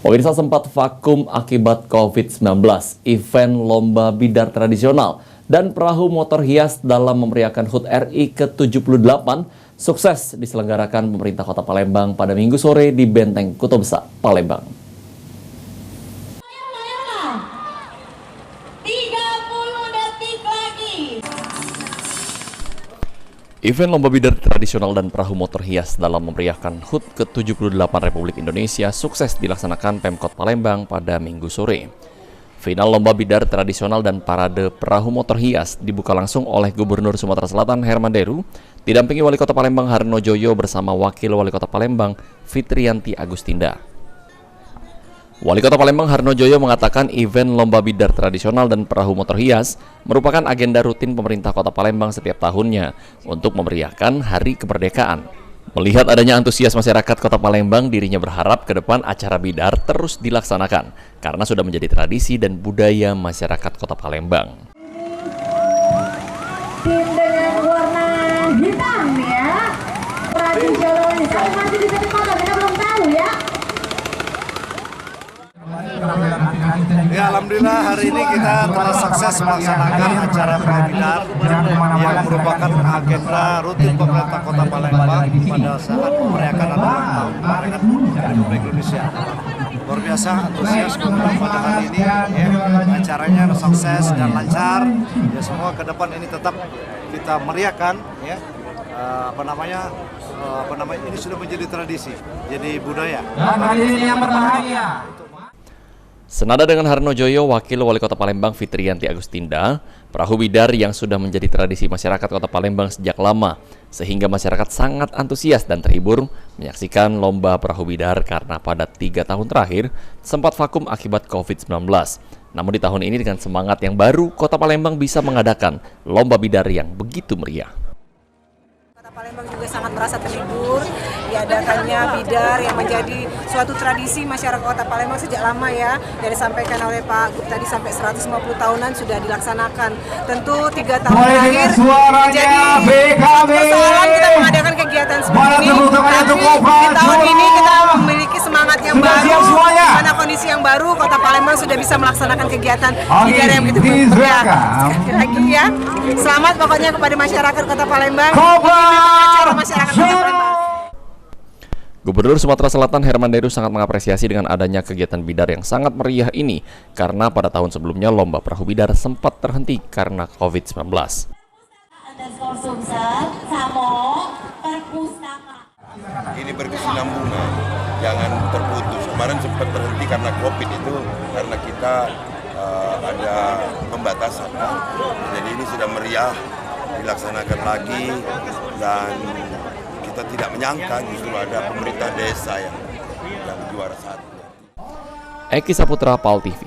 Pemirsa, sempat vakum akibat COVID-19, event lomba bidar tradisional dan perahu motor hias dalam memeriahkan HUT RI ke-78 sukses diselenggarakan pemerintah Kota Palembang pada Minggu sore di Benteng Kuto Besar, Palembang. Event lomba bidar tradisional dan perahu motor hias dalam memeriahkan HUT ke-78 Republik Indonesia sukses dilaksanakan Pemkot Palembang pada Minggu sore. Final lomba bidar tradisional dan parade perahu motor hias dibuka langsung oleh Gubernur Sumatera Selatan Herman Deru, didampingi Wali Kota Palembang Harno Joyo bersama Wakil Wali Kota Palembang Fitriyanti Agustinda. Wali Kota Palembang Harno Joyo mengatakan event lomba bidar tradisional dan perahu motor hias merupakan agenda rutin pemerintah Kota Palembang setiap tahunnya untuk memeriahkan Hari Kemerdekaan. Melihat adanya antusias masyarakat Kota Palembang, dirinya berharap ke depan acara bidar terus dilaksanakan karena sudah menjadi tradisi dan budaya masyarakat Kota Palembang. Tim dengan warna hitam ya, tradisional ini saya masih bisa dipakai, kita belum tahu ya. Ya, alhamdulillah hari ini kita telah sukses melaksanakan acara bidar yang merupakan agenda rutin pemerintah Kota Palembang pada saat merayakan ulang tahun Republik Indonesia. Luar biasa antusias pada hari ini, acaranya sukses dan lancar. Ya, semua ke depan ini tetap kita meriahkan, ya. Ini sudah menjadi tradisi, jadi budaya. Tradisi yang berbahaya. Senada dengan Harno Joyo, Wakil Wali Kota Palembang Fitriyanti Agustinda, perahu bidar yang sudah menjadi tradisi masyarakat Kota Palembang sejak lama, sehingga masyarakat sangat antusias dan terhibur menyaksikan lomba perahu bidar karena pada 3 tahun terakhir sempat vakum akibat COVID-19. Namun di tahun ini dengan semangat yang baru, Kota Palembang bisa mengadakan lomba bidar yang begitu meriah. Palembang juga sangat merasa terhibur diadakannya bidar yang menjadi suatu tradisi masyarakat Kota Palembang sejak lama ya. Dari disampaikan oleh Pak Gub tadi sampai 150 tahunan sudah dilaksanakan. Tentu 3 tahun terakhir menjadi persoalan kita mengadakan kegiatan seperti ini. Tapi di tahun ini kita memiliki semangat yang baru, karena kondisi yang baru Kota Palembang sudah bisa melaksanakan kegiatan bidar yang begitu meriah. Sekali lagi ya, selamat pokoknya kepada masyarakat Kota Palembang. Gubernur Sumatera Selatan Herman Deru sangat mengapresiasi dengan adanya kegiatan bidar yang sangat meriah ini karena pada tahun sebelumnya lomba perahu bidar sempat terhenti karena COVID-19. Ini berkesinambungan, jangan terputus. Kemarin sempat terhenti karena COVID itu karena kita ada pembatasan. Jadi ini sudah meriah dilaksanakan lagi dan kita tidak menyangka justru ada pemerintah desa yang juara 1. Eki Saputra, PAL TV.